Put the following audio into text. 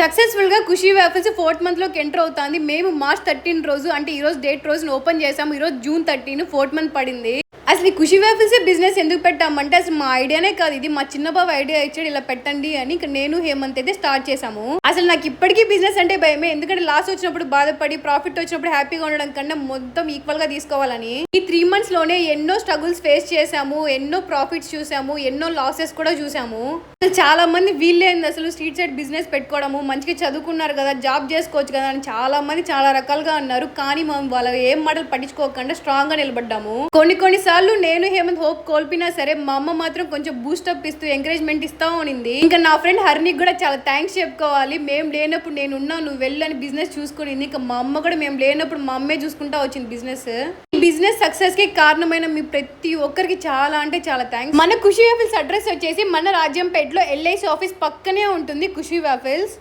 Successful గా ఖుషి waffles 4th month లోకి enter అవుతుంది. మేము మార్చ్ 13 రోజు అంటే ఈ రోజు డేట్ రోజున ఓపెన్ చేసాము. ఈ రోజు జూన్ 13 4th మంత్ పడింది. అసలు ఈ ఖుషి వేఫల్స్ బిజినెస్ ఎందుకు పెట్టామంటే అసలు మా ఐడియానే కాదు, ఇది మా చిన్న బాబు ఐడియా ఇచ్చాడు ఇలా పెట్టండి అని. ఇక్కడ నేను హేమంత్ అయితే స్టార్ట్ చేసాము. అసలు నాకు ఇప్పటికీ బిజినెస్ అంటే భయమే, ఎందుకంటే లాస్ వచ్చినప్పుడు బాధపడి ప్రాఫిట్ వచ్చినప్పుడు హ్యాపీగా ఉండడం కన్నా మొత్తం ఈక్వల్ గా తీసుకోవాలని. ఈ 3 months లోనే ఎన్నో స్ట్రగుల్స్ ఫేస్ చేసాము, ఎన్నో ప్రాఫిట్స్ చూసాము, ఎన్నో లాసెస్ కూడా చూసాము. చాలా మంది వీళ్ళేంది అసలు స్ట్రీట్ సైడ్ బిజినెస్ పెట్టుకోవడము, మంచిగా చదువుకున్నారు కదా జాబ్ చేసుకోవచ్చు కదా అని చాలా మంది చాలా రకాలుగా అన్నారు. కానీ మనం వాళ్ళ ఏం మాటలు పట్టించుకోకుండా స్ట్రాంగ్ గా నిలబడ్డాము. కొన్ని సార్లు నేను హేమంత్ హోప్ కోల్పోయినా సరే మా అమ్మ మాత్రం కొంచెం బూస్టప్ ఇస్తూ ఎంకరేజ్మెంట్ ఇస్తా ఉనింది. ఇంకా నా ఫ్రెండ్ హర్నికి కూడా చాలా థ్యాంక్స్ చెప్పుకోవాలి. మేము లేనప్పుడు నేను ఉన్నా, నువ్వు వెళ్ళని బిజినెస్ చూసుకునింది. ఇంకా మా అమ్మ కూడా మేము లేనప్పుడు మా అమ్మే చూసుకుంటా వచ్చింది బిజినెస్. ఈ బిజినెస్ సక్సెస్ కి కారణమైన మీ ప్రతి ఒక్కరికి చాలా అంటే చాలా థ్యాంక్స్. మన ఖుషి వేఫల్స్ అడ్రస్ వచ్చేసి మన రాజ్యంపేటలో LIC ఆఫీస్ పక్కనే ఉంటుంది ఖుషి వేఫల్స్.